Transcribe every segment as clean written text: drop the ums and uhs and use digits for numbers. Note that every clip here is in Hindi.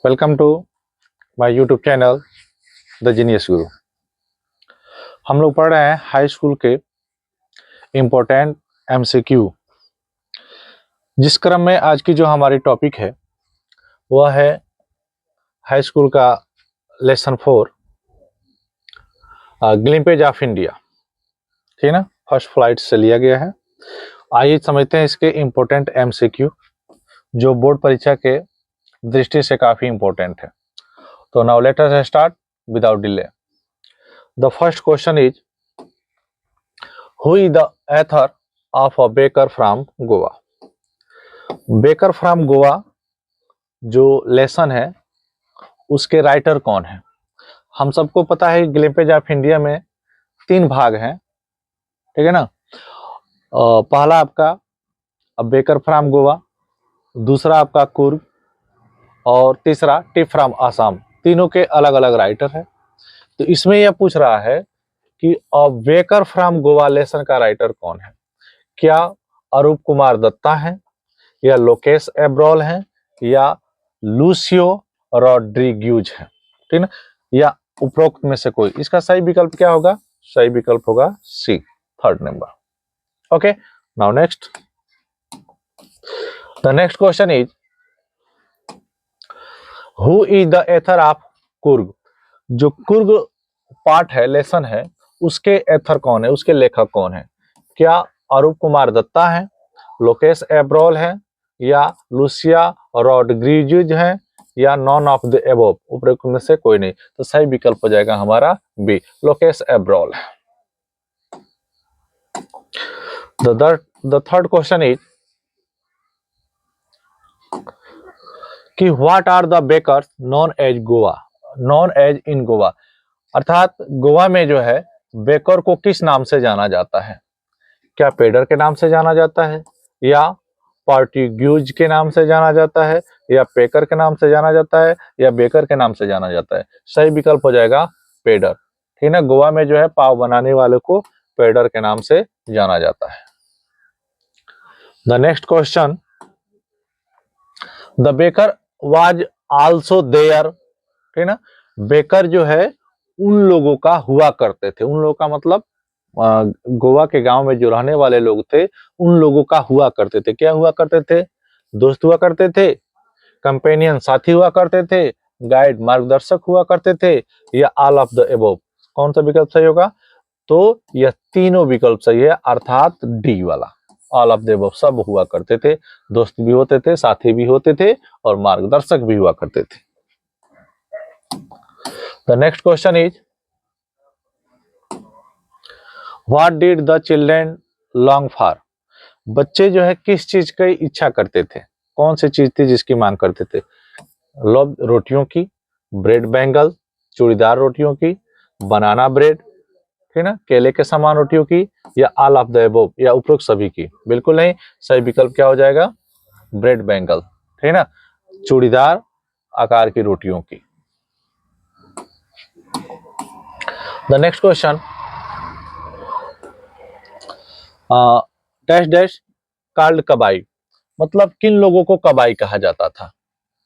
Welcome to my YouTube channel the genius guru. हम लोग पढ़ रहे हैं हाई स्कूल के इम्पोर्टेंट एमसीक्यू। जिस क्रम में आज की जो हमारी टॉपिक है वह है हाई स्कूल का लेसन 4 ग्लिम्पेज ऑफ इंडिया। ठीक है ना, फर्स्ट फ्लाइट से लिया गया है। आइए समझते हैं इसके इम्पोर्टेंट एमसीक्यू जो बोर्ड परीक्षा के दृष्टि से काफी इम्पोर्टेंट है। तो now let us start without delay. The first question is who is the author of a baker from Goa. Baker from Goa जो लेसन है उसके राइटर कौन है। हम सबको पता है ग्लिम्पेज ऑफ इंडिया में 3 भाग हैं, ठीक है ना। पहला आपका बेकर फ्रॉम गोवा, दूसरा आपका कुर्ग और तीसरा टिप फ्रॉम आसाम। तीनों के अलग अलग राइटर है। तो इसमें यह पूछ रहा है कि बेकर फ्रॉम गोवा लेसन का राइटर कौन है। क्या अरूप कुमार दत्ता है, या लोकेश एब्रोल है, या लूसियो रॉड्रिग्यूज है, ठीक ना, या उपरोक्त में से कोई। इसका सही विकल्प क्या होगा? सही विकल्प होगा C, third number. Okay, now next. The next question is who is the author of Coorg. जो कुर्ग पार्ट है, लेसन है, उसके एथर कौन है, उसके लेखक कौन है। क्या अरूप कुमार दत्ता है, लोकेश एब्रोल है, या लूसिया रॉड्रिग्यूज है, या नॉन ऑफ द एबोव, उपरोक्त में से कोई नहीं। तो सही विकल्प हो जाएगा हमारा B, Lokesh Abrol. The third question is कि what are the bakers known as Goa, known as in Goa. अर्थात गोवा में जो है बेकर को किस नाम से जाना जाता है। क्या पेडर के नाम से जाना जाता है, या पार्टिग्यूज के नाम से जाना जाता है, या पेकर के नाम से जाना जाता है, या बेकर के नाम से जाना जाता है। सही विकल्प हो जाएगा पेडर, ठीक है। गोवा में जो है पाव बनाने वाले को पेडर के नाम से जाना जाता है। The next question, the baker was also there, ठीक ना। बेकर जो है उन लोगों का हुआ करते थे। उन लोगों का मतलब गोवा के गांव में जो रहने वाले लोग थे उन लोगों का हुआ करते थे। क्या हुआ करते थे? दोस्त हुआ करते थे, कंपेनियन साथी हुआ करते थे, गाइड मार्गदर्शक हुआ करते थे, या ऑल ऑफ द एबोव। कौन सा विकल्प सही होगा? तो यह तीनों विकल्प सही है, अर्थात डी वाला, ऑल ऑफ द एबोव। सब हुआ करते थे, दोस्त भी होते थे, साथी भी होते थे, और मार्गदर्शक भी हुआ करते थे। The next question is what did the children long for. बच्चे जो है किस चीज की इच्छा करते थे, कौन सी चीज थी जिसकी मांग करते थे। लव रोटियों की, ब्रेड बैंगल, चूड़ीदार रोटियों की, बनाना ब्रेड, ठीक ना, केले के समान रोटियों की, या ऑल ऑफ द अबव, या उपरोक्त सभी की। बिल्कुल नहीं, सही विकल्प क्या हो जाएगा? ब्रेड बैंगल, ठीक ना, चूड़ीदार आकार की रोटियों की। The next question, dash dash called कबाई। मतलब किन लोगों को कबाई कहा जाता था।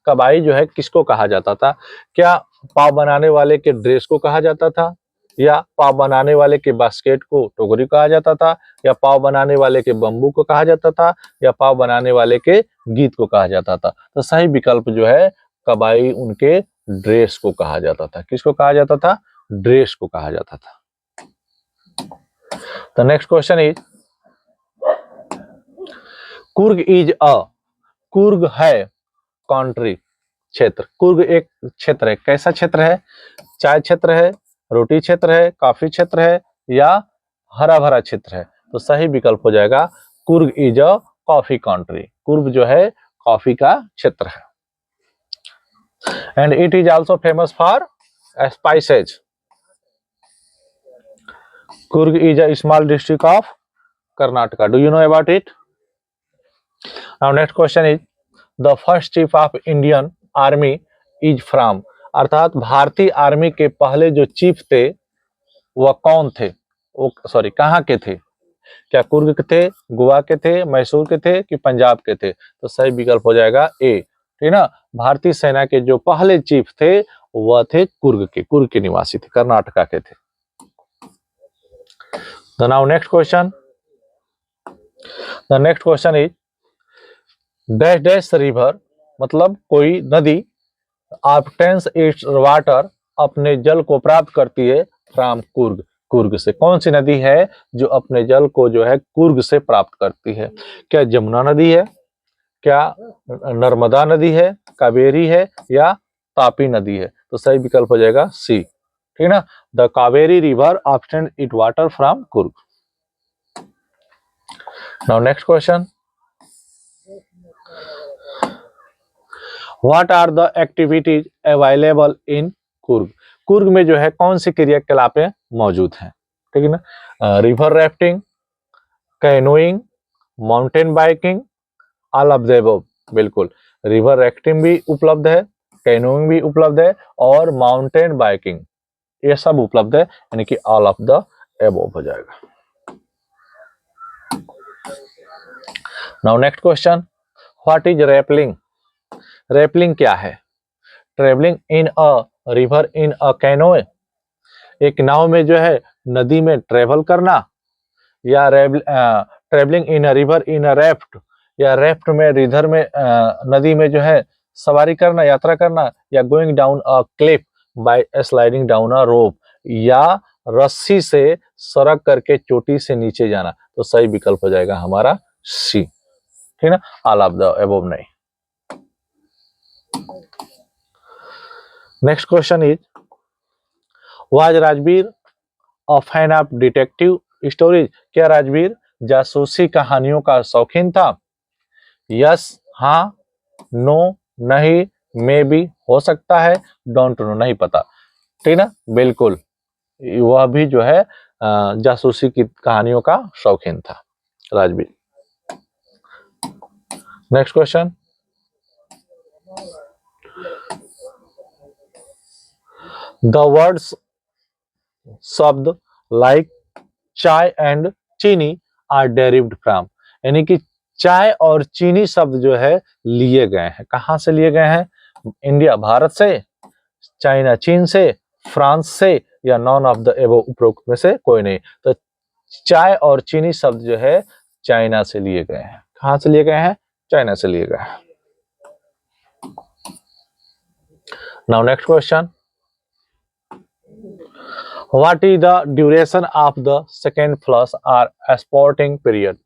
कबाई जो है किसको कहा जाता था? क्या पाव बनाने वाले के ड्रेस को कहा जाता था, या पाव बनाने वाले के बास्केट को टोकरी कहा जाता था, या पाव बनाने वाले के बम्बू को कहा जाता था, या पाव बनाने वाले के गीत को कहा जाता था। तो सही विकल्प जो है कबाई उनके ड्रेस को कहा जाता था। किसको कहा जाता था? ड्रेस को कहा जाता था। The next question is Coorg is a, Coorg है कंट्री, क्षेत्र। कुर्ग एक क्षेत्र है। कैसा क्षेत्र है? चाय क्षेत्र है, रोटी क्षेत्र है, कॉफी क्षेत्र है, या हरा भरा क्षेत्र है। तो सही विकल्प हो जाएगा Coorg is a coffee country. Coorg जो है कॉफी का क्षेत्र है। And it is also famous for spices. Coorg is a small district of Karnataka. Do you know about it? Now next question is the first chief of Indian army is from. अर्थात भारतीय आर्मी के पहले जो चीफ थे वह कौन थे, वो सॉरी कहाँ के थे। क्या कुर्ग के थे, गोवा के थे, मैसूर के थे, कि पंजाब के थे। तो सही विकल्प हो जाएगा ए, ठीक ना। भारतीय सेना के जो पहले चीफ थे वह थे कुर्ग के निवासी थे, कर्नाटका के थे। The now next question. The next question is dash dash river, मतलब कोई नदी obtains its water, अपने जल को प्राप्त करती है from कुर्ग, कुर्ग से। कौन सी नदी है जो अपने जल को जो है कुर्ग से प्राप्त करती है? क्या जमुना नदी है, क्या नर्मदा नदी है, कावेरी है या तापी नदी है? तो सही विकल्प हो जाएगा सी, ठीक ना। The Kaveri river obtains its water from Coorg. Now next question. What are the activities available in Coorg? Coorg में जो है कौन सी क्रियाकलापें मौजूद हैं? ठीक है ना। River rafting, canoeing, mountain biking, all of the above. बिल्कुल, रिवर राफ्टिंग भी उपलब्ध है, कैनोइंग भी उपलब्ध है और माउंटेन बाइकिंग, ये सब उपलब्ध है, यानी कि ऑल ऑफ द अबव हो जाएगा। Now next question, what is rappelling? Rappelling क्या है? Travelling in a river in अ कैनोए, एक नाव में जो है नदी में ट्रेवल करना, या travelling in a river in a raft, या रैफ्ट में रिवर में नदी में जो है सवारी करना, यात्रा करना, या going down a cliff by sliding down a rope, या रस्सी से सरक करके चोटी से नीचे जाना। तो सही विकल्प हो जाएगा हमारा सी, ठीक ना, ऑल ऑफ द अबव नहीं। Next question is was Rajveer a fan of detective stories? क्या राजवीर जासूसी कहानियों का शौकीन था? यस, हाँ, नो, नहीं, मे बी, हो सकता है, डोंट नो, नहीं पता, ठीक ना। बिल्कुल, वह भी जो है जासूसी की कहानियों का शौकीन था Rajveer. Next question, the words शब्द लाइक चाय एंड चीनी आर डेरिव्ड फ्रॉम, यानी कि चाय और चीनी शब्द जो है लिए गए हैं, कहां से लिए गए हैं? इंडिया भारत से, चाइना चीन से, फ्रांस से, या नॉन ऑफ द एबव उपरोक्त में से कोई नहीं। तो चाय और चीनी शब्द जो है चाइना से लिए गए हैं। कहां से लिए गए हैं? चाइना से लिए गए हैं। Now next question, what is the duration of the second flush or spotting period?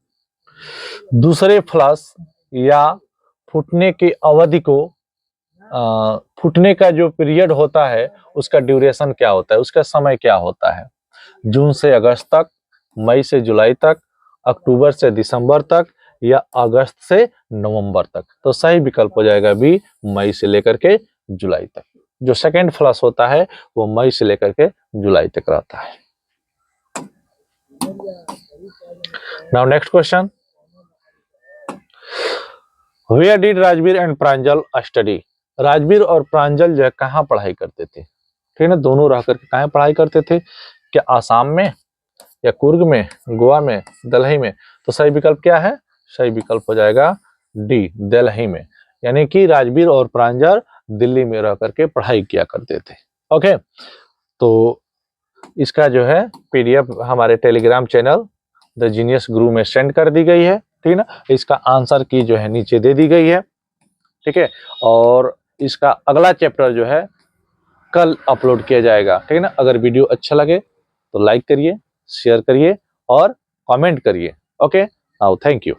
दूसरे फ्लश या फूटने की अवधि को, फूटने का जो पीरियड होता है उसका ड्यूरेशन क्या होता है, उसका समय क्या होता है? जून से अगस्त तक, मई से जुलाई तक, अक्टूबर से दिसंबर तक, या अगस्त से नवंबर तक? तो सही विकल्प हो जाएगा बी, मई से लेकर के जुलाई तक। जो सेकेंड फ्लश होता है वो मई से लेकर के जुलाई तक रहता है। Now next question, where did Rajveer and Pranjal study? Rajveer और प्रांजल जो है कहाँ पढ़ाई करते थे? ठीक है, दोनों रह करके कहाँ पढ़ाई करते थे? क्या आसाम में, या कुर्ग में, गोवा में, दिल्ली में? तो सही विकल्प क्या है? सही विकल्प हो जाएगा डी, दिल्ली में। यानी कि राजवीर और प्रांजल दिल्ली में रह करके पढ़ाई किया करते थे। ओके, तो इसका जो है पीडीएफ हमारे टेलीग्राम चैनल द जीनियस गुरु में सेंड कर दी गई है, ठीक ना। इसका आंसर की जो है नीचे दे दी गई है, ठीक है। और इसका अगला चैप्टर जो है कल अपलोड किया जाएगा, ठीक है ना। अगर वीडियो अच्छा लगे तो लाइक करिए, शेयर करिए और कमेंट करिए। Okay, now thank you.